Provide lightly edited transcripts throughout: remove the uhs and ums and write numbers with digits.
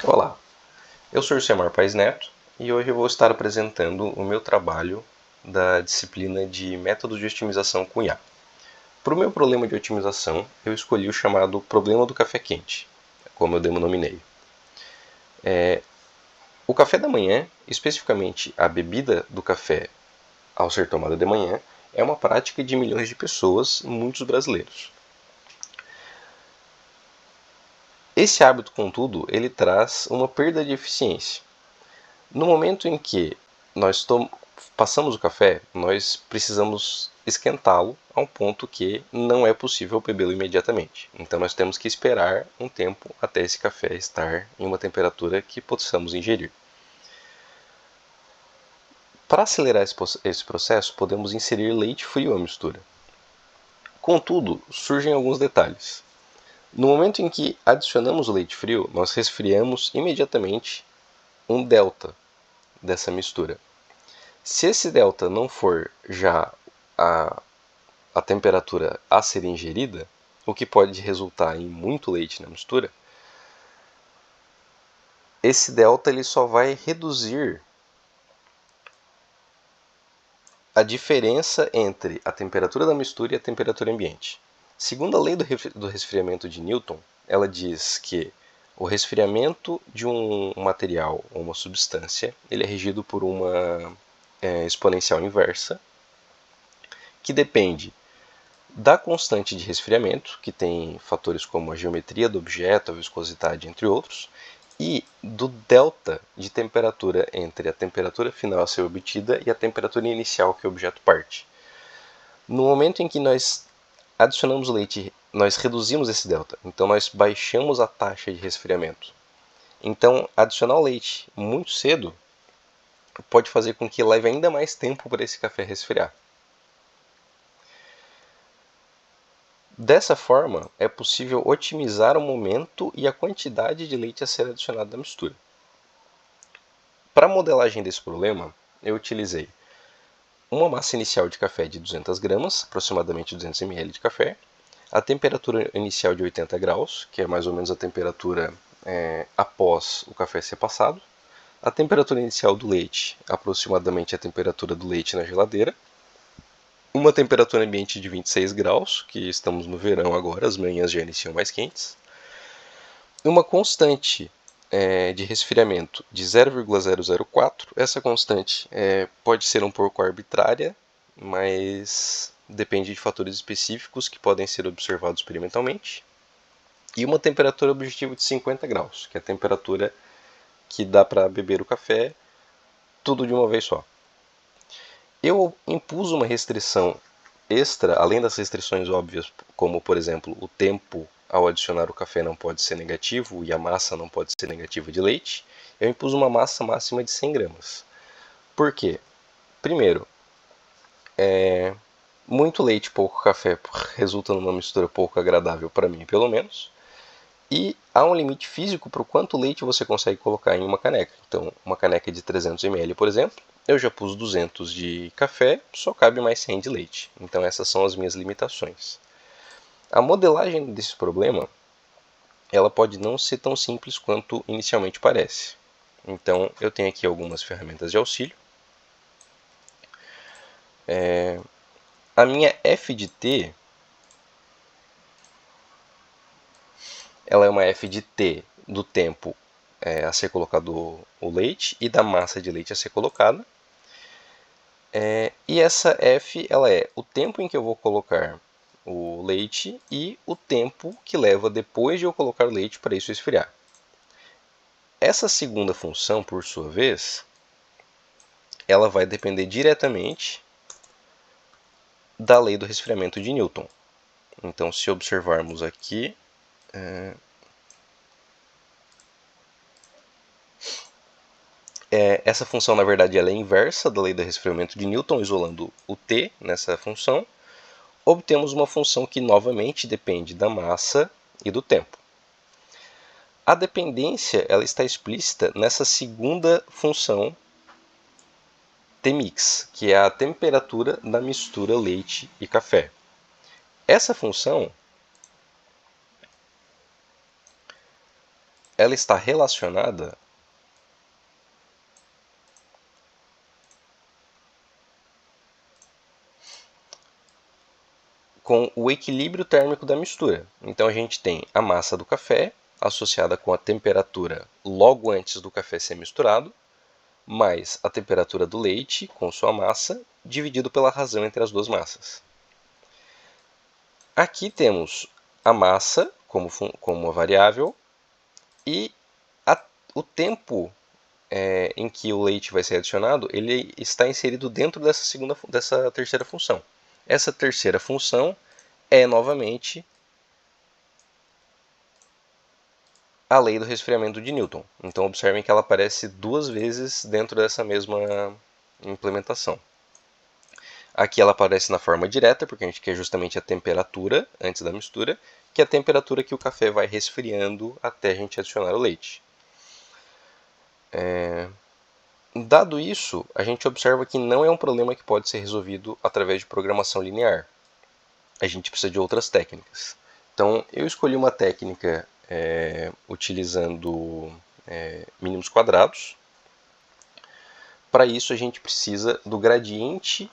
Olá, eu sou o Semar Paes Neto e hoje eu vou estar apresentando o meu trabalho da disciplina de Métodos de Otimização com IA. Para o meu problema de otimização, eu escolhi o chamado Problema do Café Quente, como eu denominei. O café da manhã, especificamente a bebida do café ao ser tomada de manhã, é uma prática de milhões de pessoas, muitos brasileiros. Esse hábito, contudo, ele traz uma perda de eficiência. No momento em que nós passamos o café, nós precisamos esquentá-lo a um ponto que não é possível bebê-lo imediatamente. Então nós temos que esperar um tempo até esse café estar em uma temperatura que possamos ingerir. Para acelerar esse processo, podemos inserir leite frio à mistura. Contudo, surgem alguns detalhes. No momento em que adicionamos o leite frio, nós resfriamos imediatamente um delta dessa mistura. Se esse delta não for já a temperatura a ser ingerida, o que pode resultar em muito leite na mistura, esse delta ele só vai reduzir a diferença entre a temperatura da mistura e a temperatura ambiente. Segundo a lei do resfriamento de Newton, ela diz que o resfriamento de um material ou uma substância ele é regido por uma exponencial inversa que depende da constante de resfriamento, que tem fatores como a geometria do objeto, a viscosidade, entre outros, e do delta de temperatura entre a temperatura final a ser obtida e a temperatura inicial que o objeto parte. No momento em que nós adicionamos o leite, nós reduzimos esse delta, então nós baixamos a taxa de resfriamento. Então, adicionar o leite muito cedo pode fazer com que leve ainda mais tempo para esse café resfriar. Dessa forma, é possível otimizar o momento e a quantidade de leite a ser adicionado na mistura. Para a modelagem desse problema, eu utilizei uma massa inicial de café de 200 gramas, aproximadamente 200 ml de café, a temperatura inicial de 80 graus, que é mais ou menos a temperatura após o café ser passado, a temperatura inicial do leite, aproximadamente a temperatura do leite na geladeira, uma temperatura ambiente de 26 graus, que estamos no verão agora, as manhãs já iniciam mais quentes, uma constante de resfriamento de 0,004. Essa constante pode ser um pouco arbitrária, mas depende de fatores específicos que podem ser observados experimentalmente. E uma temperatura objetiva de 50 graus, que é a temperatura que dá para beber o café tudo de uma vez só. Eu impus uma restrição extra, além das restrições óbvias, como por exemplo o tempo ao adicionar o café não pode ser negativo e a massa não pode ser negativa de leite. Eu impus uma massa máxima de 100 gramas. Por quê? Primeiro, muito leite e pouco café resulta numa mistura pouco agradável para mim, pelo menos. E há um limite físico para o quanto leite você consegue colocar em uma caneca. Então, uma caneca de 300 ml, por exemplo, eu já pus 200 de café, só cabe mais 100 de leite. Então, essas são as minhas limitações. A modelagem desse problema, ela pode não ser tão simples quanto inicialmente parece. Então, eu tenho aqui algumas ferramentas de auxílio. A minha f de t, ela é uma f de t do tempo a ser colocado o leite e da massa de leite a ser colocada. E essa f ela é o tempo em que eu vou colocar o leite e o tempo que leva depois de eu colocar o leite para isso esfriar. Essa segunda função, por sua vez, ela vai depender diretamente da lei do resfriamento de Newton. Então, se observarmos aqui, essa função, na verdade, ela é inversa da lei do resfriamento de Newton, isolando o t nessa função, obtemos uma função que, novamente, depende da massa e do tempo. A dependência ela está explícita nessa segunda função Tmix, que é a temperatura da mistura leite e café. Essa função ela está relacionada com o equilíbrio térmico da mistura. Então a gente tem a massa do café associada com a temperatura logo antes do café ser misturado, mais a temperatura do leite com sua massa, dividido pela razão entre as duas massas. Aqui temos a massa como uma variável e o tempo em que o leite vai ser adicionado, ele está inserido dentro dessa terceira função. Essa terceira função é novamente a lei do resfriamento de Newton. Então observem que ela aparece duas vezes dentro dessa mesma implementação. Aqui ela aparece na forma direta, porque a gente quer justamente a temperatura antes da mistura, que é a temperatura que o café vai resfriando até a gente adicionar o leite. Dado isso, a gente observa que não é um problema que pode ser resolvido através de programação linear. A gente precisa de outras técnicas. Então, eu escolhi uma técnica utilizando mínimos quadrados. Para isso, a gente precisa do gradiente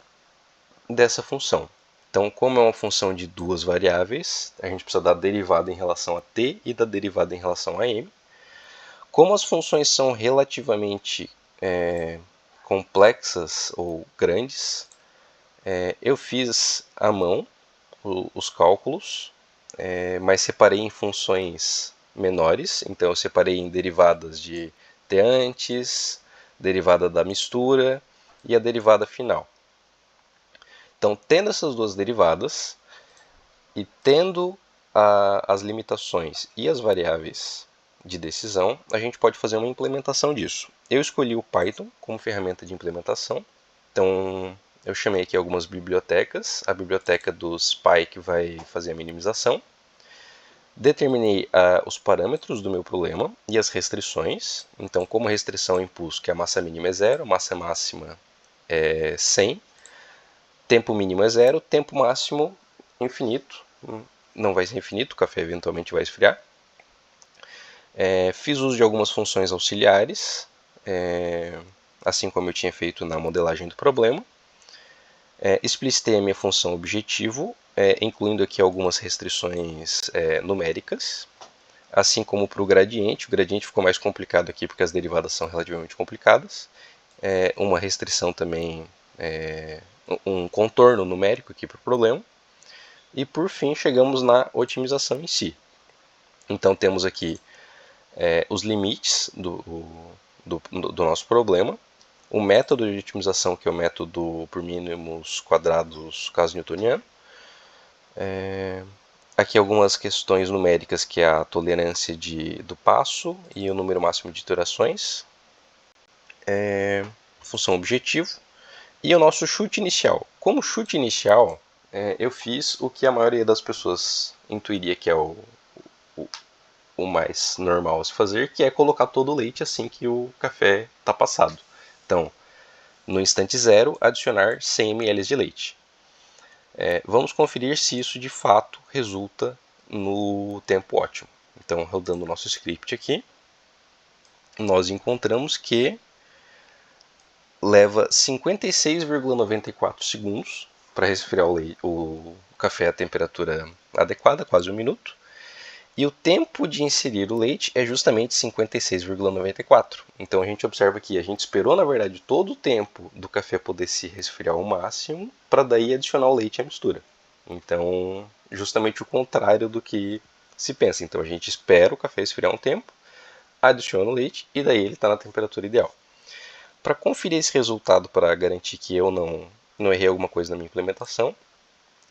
dessa função. Então, como é uma função de duas variáveis, a gente precisa da derivada em relação a t e da derivada em relação a m. Como as funções são relativamente complexas ou grandes, eu fiz à mão os cálculos, mas separei em funções menores. Então, eu separei em derivadas de t antes, derivada da mistura e a derivada final. Então, tendo essas duas derivadas e tendo as limitações e as variáveis de decisão, a gente pode fazer uma implementação disso. Eu escolhi o Python como ferramenta de implementação. Então, eu chamei aqui algumas bibliotecas. A biblioteca do SPY, que vai fazer a minimização. Determinei os parâmetros do meu problema e as restrições. Então, como restrição, impus que a massa mínima é 0, a massa máxima é 100, tempo mínimo é 0, tempo máximo infinito. Não vai ser infinito, o café eventualmente vai esfriar. Fiz uso de algumas funções auxiliares, assim como eu tinha feito na modelagem do problema. Explicitei a minha função objetivo, incluindo aqui algumas restrições numéricas, assim como para o gradiente. O gradiente ficou mais complicado aqui porque as derivadas são relativamente complicadas. Uma restrição também, um contorno numérico aqui para o problema. E por fim chegamos na otimização em si. Então temos aqui os limites do nosso problema, o método de otimização, que é o método por mínimos quadrados caso newtoniano. Aqui algumas questões numéricas, que é a tolerância do passo e o número máximo de iterações. Função objetivo. E o nosso chute inicial. Como chute inicial, eu fiz o que a maioria das pessoas intuiria que é o mais normal a se fazer, que é colocar todo o leite assim que o café está passado. Então, no instante zero, adicionar 100 ml de leite. Vamos conferir se isso de fato resulta no tempo ótimo. Então, rodando o nosso script aqui, nós encontramos que leva 56,94 segundos para resfriar o café à temperatura adequada, quase 1 minuto. E o tempo de inserir o leite é justamente 56,94. Então a gente observa que a gente esperou, na verdade, todo o tempo do café poder se resfriar ao máximo para daí adicionar o leite à mistura. Então, justamente o contrário do que se pensa. Então a gente espera o café esfriar um tempo, adiciona o leite e daí ele está na temperatura ideal. Para conferir esse resultado, para garantir que eu não errei alguma coisa na minha implementação,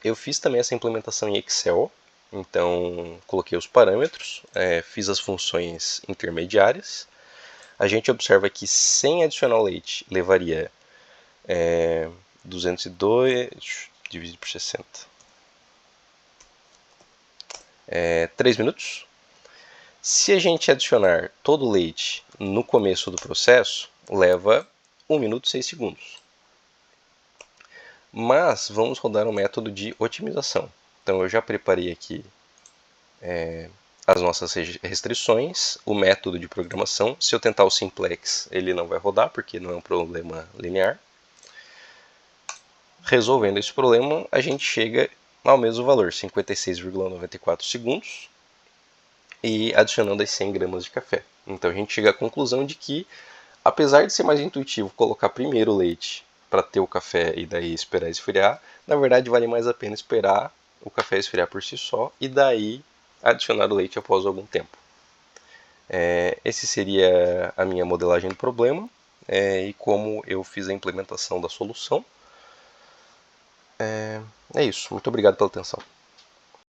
eu fiz também essa implementação em Excel. Então, coloquei os parâmetros, fiz as funções intermediárias. A gente observa que sem adicionar leite levaria 202 dividido por 60. 3 minutos. Se a gente adicionar todo o leite no começo do processo, leva 1 minuto e 6 segundos. Mas vamos rodar um método de otimização. Então eu já preparei aqui as nossas restrições, o método de programação. Se eu tentar o simplex, ele não vai rodar, porque não é um problema linear. Resolvendo esse problema, a gente chega ao mesmo valor, 56,94 segundos, e adicionando as 100 gramas de café. Então a gente chega à conclusão de que, apesar de ser mais intuitivo colocar primeiro o leite para ter o café e daí esperar esfriar, na verdade vale mais a pena esperar o café esfriar por si só e daí adicionar o leite após algum tempo. Esse seria a minha modelagem do problema e como eu fiz a implementação da solução. É isso. Muito obrigado pela atenção.